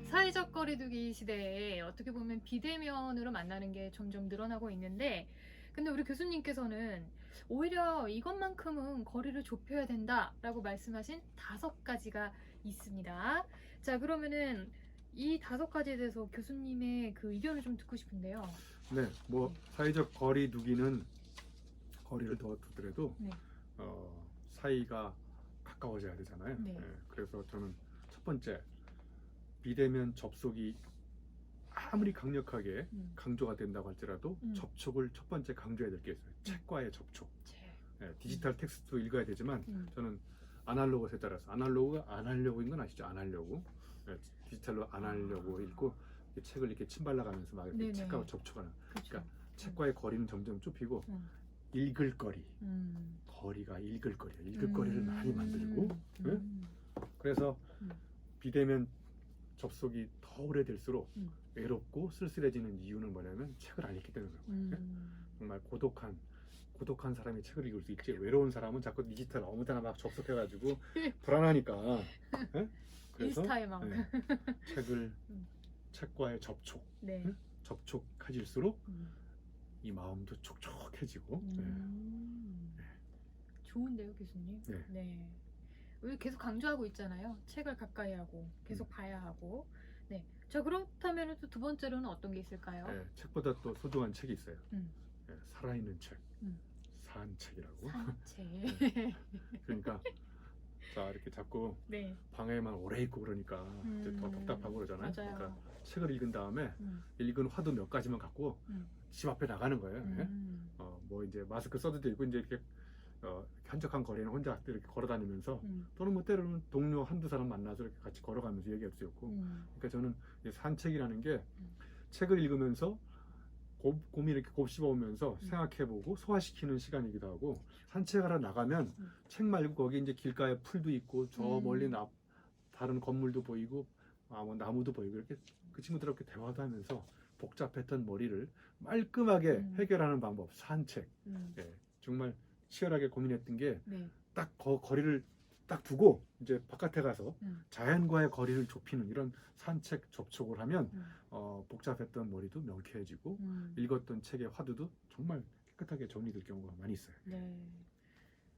사회적 거리두기 시대에 어떻게 보면 비대면으로 만나는 게 점점 늘어나고 있는데, 근데 우리 교수님께서는 오히려 이것만큼은 거리를 좁혀야 된다라고 말씀하신 5가지가 있습니다. 자, 그러면은 이 5가지에 대해서 교수님의 그 의견을 좀 듣고 싶은데요. 네, 뭐 사회적 거리 두기는 거리를 더 두더라도 네. 사이가 가까워져야 되잖아요. 네. 그래서 저는 첫 번째, 비대면 접속이 아무리 강력하게 강조가 된다고 할지라도 접촉을 첫 번째 강조해야 될 게 있어요. 책과의 접촉. 디지털 텍스트도 읽어야 되지만 저는 아날로그에 따라서, 아날로그가 안 하려고인 건 아시죠? 안 하려고. 디지털로 안 하려고 읽고 책을 이렇게 침 발라가면서 막 이렇게 책과 접촉하는. 그러니까 책과의 거리는 점점 좁히고 읽을 거리, 거리가 읽을 거리야. 읽을 거리를 많이 만들고. 그래서 비대면 접속이 더 오래될수록 외롭고 쓸쓸해지는 이유는 뭐냐면 책을 안 읽기 때문에 그래요. 정말 고독한 사람이 책을 읽을 수 있지, 외로운 사람은 자꾸 디지털 아무데나 막 접속해가지고 불안하니까. 그래서 인스타에 막. 책과의 접촉, 네. 접촉해질수록 이 마음도 촉촉해지고. 좋은데요, 교수님? 네. 네. 우리 계속 강조하고 있잖아요. 책을 가까이 하고 계속 봐야 하고. 네. 자, 그렇다면 또 두 번째로는 어떤 게 있을까요? 네, 책보다 또 소중한 책이 있어요. 네, 살아있는 책, 산책이라고. 산책. 그러니까 자, 이렇게 자꾸 네. 방에만 오래 있고 그러니까 이제 더 답답하고 그러잖아요. 맞아요. 그러니까 책을 읽은 다음에 읽은 화두 몇 가지만 갖고 집 앞에 나가는 거예요. 뭐 이제 마스크 써도 되고 이제 이렇게 한적한 거리는 혼자 이렇게 걸어다니면서 또는 뭐 때로는 동료 한두 사람 만나서 이렇게 같이 걸어가면서 얘기할 수 있고. 그러니까 저는 이 산책이라는 게 책을 읽으면서 곰이 이렇게 곱씹어오면서 생각해보고 소화시키는 시간이기도 하고, 산책하러 나가면 책 말고 거기 이제 길가에 풀도 있고 저 멀리 다른 건물도 보이고 뭐 나무도 보이고 이렇게 그 친구들하고 대화도 하면서 복잡했던 머리를 말끔하게 해결하는 방법, 산책. 예, 정말 치열하게 고민했던 게 딱 거리를 딱 두고 이제 바깥에 가서 자연과의 거리를 좁히는 이런 산책 접촉을 하면 복잡했던 머리도 명쾌해지고 읽었던 책의 화두도 정말 깨끗하게 정리될 경우가 많이 있어요. 네.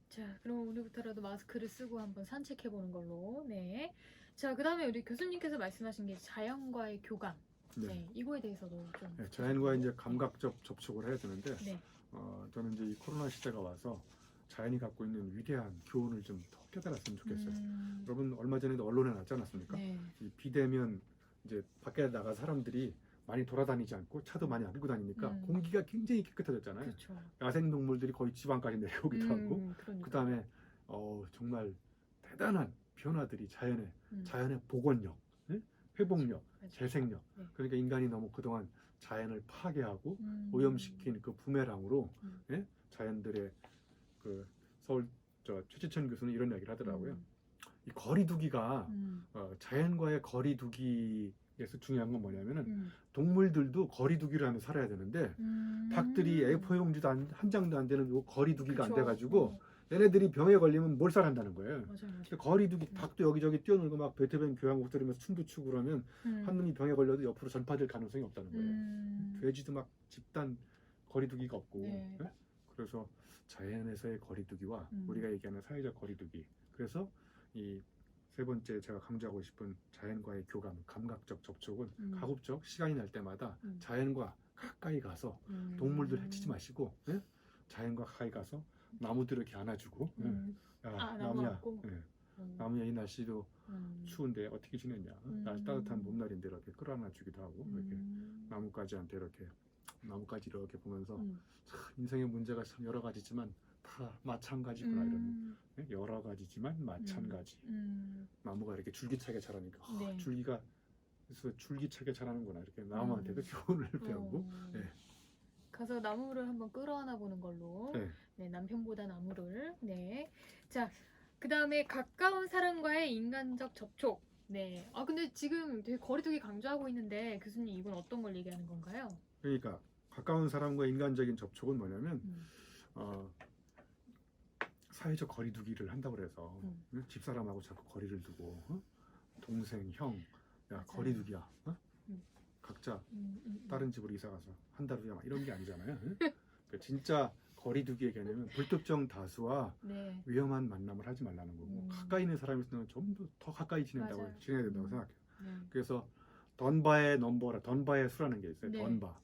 자, 그럼 오늘부터라도 마스크를 쓰고 한번 산책해 보는 걸로. 네. 자, 그다음에 우리 교수님께서 말씀하신 게 자연과의 교감. 네. 이거에 대해서도 좀. 네, 자연과 이제 감각적 접촉을 해야 되는데, 네. 저는 이제 이 코로나 시대가 와서 자연이 갖고 있는 위대한 교훈을 좀 더 깨달았으면 좋겠어요. 여러분 얼마 전에도 언론에 났지 않았습니까? 네. 이 비대면 이제 밖에 나가 사람들이 많이 돌아다니지 않고 차도 많이 안 끌고 다니니까 공기가 굉장히 깨끗해졌잖아요. 그렇죠. 야생동물들이 거의 지방까지 내려오기도 하고. 그러니까. 그다음에 정말 대단한 변화들이 자연의 복원력, 회복력, 맞아요. 재생력. 네. 그러니까 인간이 너무 그동안 자연을 파괴하고 오염시킨 그 부메랑으로 자연들의 그 서울 최지천 교수는 이런 이야기를 하더라고요. 이 거리두기가 자연과의 거리두기에서 중요한 건 뭐냐면은 동물들도 거리두기를 하며 살아야 되는데 닭들이 A4 용지도 한 장도 안 되는 요 거리두기가 안 돼가지고 얘네들이 병에 걸리면 몰살한다는 거예요. 맞아요. 거리두기, 닭도 여기저기 뛰어놀고 막 베테랑 교향곡 들으면서 춤도 추고 그러면 한 놈이 병에 걸려도 옆으로 전파될 가능성이 없다는 거예요. 돼지도 막 집단 거리두기가 없고. 네. 그래서 자연에서의 거리두기와 우리가 얘기하는 사회적 거리두기. 그래서 이 세 번째 제가 강조하고 싶은 자연과의 교감, 감각적 접촉은 가급적 시간이 날 때마다 자연과 가까이 가서 동물들 해치지 마시고 자연과 가까이 가서 나무들 이렇게 안아주고 나무야, 나무야 이 날씨도 추운데 어떻게 지냈냐, 날 따뜻한 봄날인데 이렇게 끌어안아주기도 하고 이렇게 나뭇가지한테 이렇게 보면서 참 인생의 문제가 참 여러 가지지만 다 마찬가지구나 이런 여러 가지지만 마찬가지. 나무가 이렇게 줄기차게 자라니까 줄기가 그래서 줄기차게 자라는구나 이렇게 나무한테도 교훈을 배우고. 가서 나무를 한번 끌어안아 보는 걸로. 네, 남편보다 나무를. 네. 자, 그 다음에 가까운 사람과의 인간적 접촉. 네. 근데 지금 되게 거리두기 강조하고 있는데 교수님 이건 어떤 걸 얘기하는 건가요? 그러니까 가까운 사람과 인간적인 접촉은 뭐냐면 사회적 거리두기를 한다고 해서 집사람하고 자꾸 거리를 두고 동생, 형, 야 맞아요. 거리두기야. 어? 음. 각자 음. 다른 집으로 이사 가서 한 달 후에 막 이런 게 아니잖아요. 응? 그러니까 진짜 거리두기의 개념은 불특정 다수와 네. 위험한 만남을 하지 말라는 거고 가까이 있는 사람이 있으면 좀 더 가까이 지낸다고 맞아요. 지내야 된다고 생각해요. 네. 그래서 던바의 넘버라 던바의 수라는 게 있어요. 네. 던바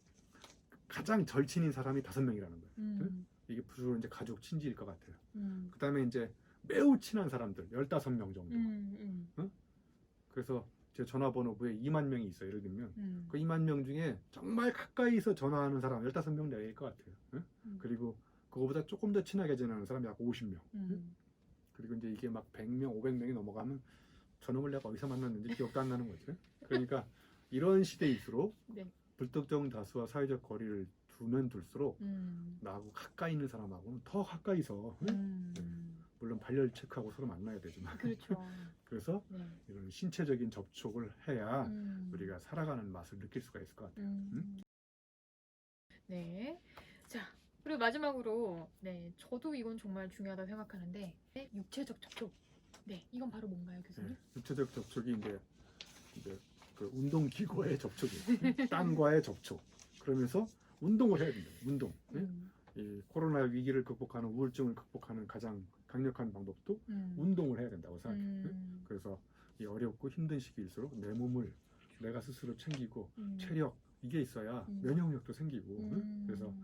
가장 절친인 사람이 5명이라는 거예요. 음. 이게 주로 이제 가족 친지일 것 같아요. 음. 그다음에 이제 매우 친한 사람들 15명 정도. 그래서 제 전화번호부에 2만 명이 있어요. 예를 들면 그 2만 명 중에 정말 가까이서 전화하는 사람 15명 내일 것 같아요. 그리고 그거보다 조금 더 친하게 지내는 사람이 약 50명. 그리고 이제 이게 막 100명, 500명이 넘어가면 저놈을 내가 어디서 만났는지 기억도 안 나는 거죠. 그러니까 이런 시대일수록 네. 불특정 다수와 사회적 거리를 두면 둘수록 나하고 가까이 있는 사람하고는 더 가까이서 물론 발열 체크하고 서로 만나야 되지만 그렇죠. 그래서 네. 이런 신체적인 접촉을 해야 우리가 살아가는 맛을 느낄 수가 있을 것 같아요. 네. 자, 그리고 마지막으로 네, 저도 이건 정말 중요하다 생각하는데 육체적 접촉. 네, 이건 바로 뭔가요, 교수님? 네, 육체적 접촉이 이제 그 운동기구와의 접촉이에요. 땅과의 접촉. 그러면서 운동을 해야 된다. 운동. 이 코로나 위기를 극복하는 우울증을 극복하는 가장 강력한 방법도 운동을 해야 된다고 생각해요. 그래서 이 어렵고 힘든 시기일수록 내 몸을 내가 스스로 챙기고 체력 이게 있어야 면역력도 생기고 그래서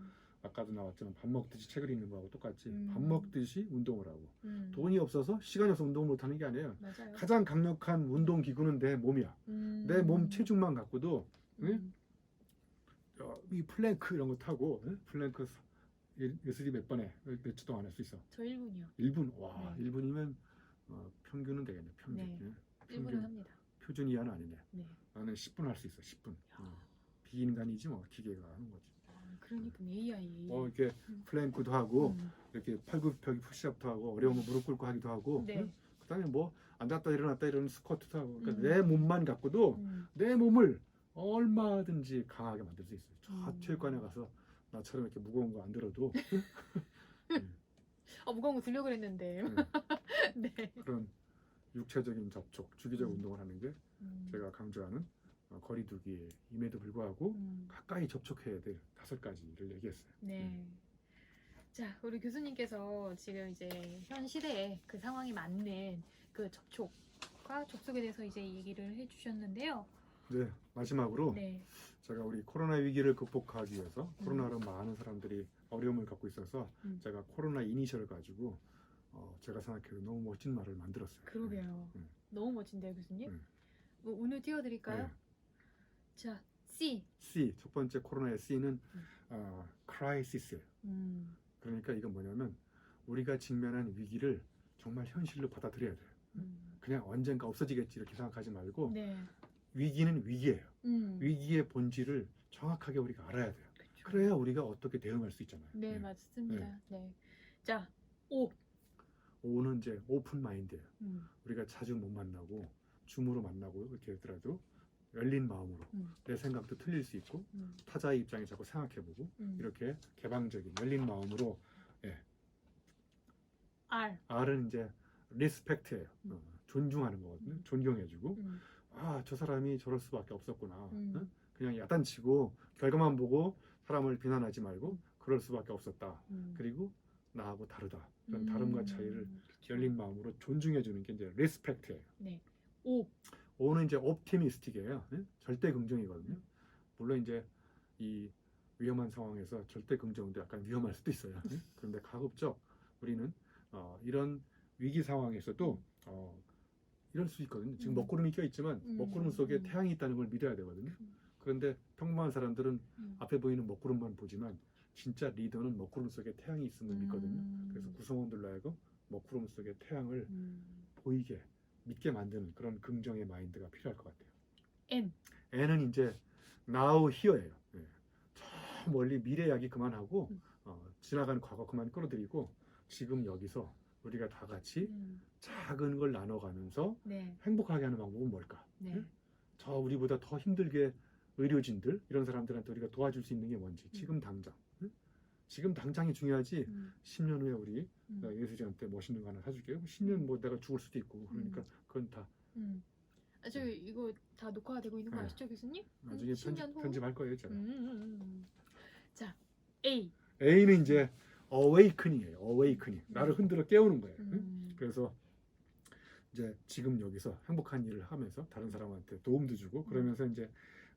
아까도 나왔지만 밥 먹듯이 책을 읽는 거하고 똑같이 밥 먹듯이 운동을 하고 돈이 없어서 시간이 없어서 운동을 못하는 게 아니에요. 맞아요. 가장 강력한 운동 기구는 내 몸이야. 내 몸 체중만 갖고도 이 플랭크 이런 거 타고 플랭크 예술이 몇 번에 몇 주 동안 할 수 있어? 저 1분이요. 1분. 와, 네. 1분이면 평균은 되겠네. 평균. 네. 예. 1분은 합니다. 표준 이하는 아니네. 네. 나는 10분 할 수 있어. 10분. 비인간이지 뭐 기계가 하는 거지. 그러니까 AI. 이렇게 플랭크도 하고 이렇게 팔굽혀펴기 푸시업도 하고 어려우면 무릎 꿇고 하기도 하고 네. 그다음에 뭐 앉았다 일어났다 이런 스쿼트도 하고 그러니까 내 몸만 갖고도 음. 내 몸을 얼마든지 강하게 만들 수 있어요. 저 체육관에 가서 나처럼 이렇게 무거운 거 안 들어도 무거운 거 들려고 그랬는데. 네. 그런 육체적인 접촉, 주기적 운동을 하는 게 제가 강조하는 거리두기임에도 불구하고 가까이 접촉해야 될 5가지를 얘기했어요. 네. 자, 우리 교수님께서 지금 이제 현 시대에 그 상황에 맞는 그 접촉과 접속에 대해서 이제 얘기를 해주셨는데요. 네, 마지막으로 네. 제가 우리 코로나 위기를 극복하기 위해서 코로나로 많은 사람들이 어려움을 갖고 있어서 제가 코로나 이니셜을 가지고 제가 생각해도 너무 멋진 말을 만들었어요. 그러게요. 너무 멋진데요, 교수님? 네. 뭐 오늘 띄워드릴까요? 네. 자, C. 첫 번째 코로나의 C는 크라이시스예요. 그러니까 이건 뭐냐면 우리가 직면한 위기를 정말 현실로 받아들여야 돼요. 그냥 언젠가 없어지겠지 이렇게 생각하지 말고 네. 위기는 위기예요. 위기의 본질을 정확하게 우리가 알아야 돼요. 그쵸. 그래야 우리가 어떻게 대응할 수 있잖아요. 네, 맞습니다. 네. 자, O. O는 이제 오픈 마인드예요. 우리가 자주 못 만나고 줌으로 만나고 이렇게 하더라도 열린 마음으로 내 생각도 틀릴 수 있고 타자의 입장에 자꾸 생각해보고 이렇게 개방적인 열린 마음으로 R. R은 이제 리스펙트예요. 존중하는 거거든요. 존경해주고 저 사람이 저럴 수밖에 없었구나. 그냥 야단치고 결과만 보고 사람을 비난하지 말고 그럴 수밖에 없었다. 그리고 나하고 다르다. 그런 다름과 차이를 열린 마음으로 존중해주는 게 이제 리스펙트예요. 네. O. O는 이제 옵티미스틱이에요. 절대 긍정이거든요. 물론 이제 이 위험한 상황에서 절대 긍정도 약간 위험할 수도 있어요. 그런데 가급적 우리는 이런 위기 상황에서도 이럴 수 있거든요. 지금 먹구름이 껴있지만 먹구름 속에 태양이 있다는 걸 믿어야 되거든요. 그런데 평범한 사람들은 앞에 보이는 먹구름만 보지만 진짜 리더는 먹구름 속에 태양이 있음을 믿거든요. 그래서 구성원들로 하여금 먹구름 속에 태양을 보이게 믿게 만드는 그런 긍정의 마인드가 필요할 것 같아요. N. N은 이제 now here예요. 저 멀리 미래 이야기 그만하고 지나간 과거 그만 끌어들이고 지금 여기서 우리가 다 같이 작은 걸 나눠가면서 네. 행복하게 하는 방법은 뭘까? 네. 저 우리보다 더 힘들게 의료진들 이런 사람들한테 우리가 도와줄 수 있는 게 뭔지 지금 당장 지금 당장이 중요하지 10년 후에 우리 예수지한테 멋있는 거 하나 사줄게요. 10년 뭐 내가 죽을 수도 있고 그러니까 그건 다 저 이거 다 녹화가 되고 있는 거 네. 아시죠, 교수님? 나중에 10년 후. 편집할 거예요, 제가. 자, A. A는 이제 awakening이에요. awakening. 나를 흔들어 깨우는 거예요. 그래서 이제 지금 여기서 행복한 일을 하면서 다른 사람한테 도움도 주고 그러면서 이제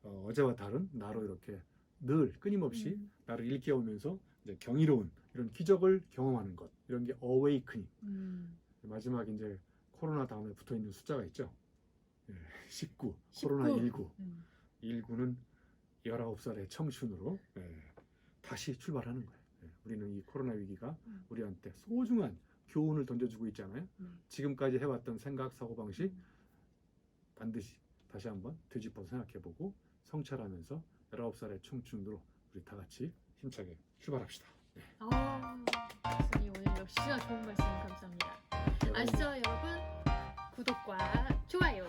어제와 다른 나로 이렇게 늘 끊임없이 나를 일깨우면서 이제 경이로운 이런 기적을 경험하는 것, 이런 게 awakening. 마지막에 이제 코로나 다음에 붙어 있는 숫자가 있죠. 19. 코로나19. 19는 19살의 청춘으로 다시 출발하는 거예요. 우리는 이 코로나 위기가 우리한테 소중한 교훈을 던져주고 있잖아요. 지금까지 해왔던 생각, 사고방식 반드시 다시 한번 되짚어서 생각해보고 성찰하면서 19살의 청춘으로 우리 다 같이 힘차게 출발합시다. 교수님 오늘 역시나 좋은 말씀 감사합니다. 아시죠, 여러분? 구독과 좋아요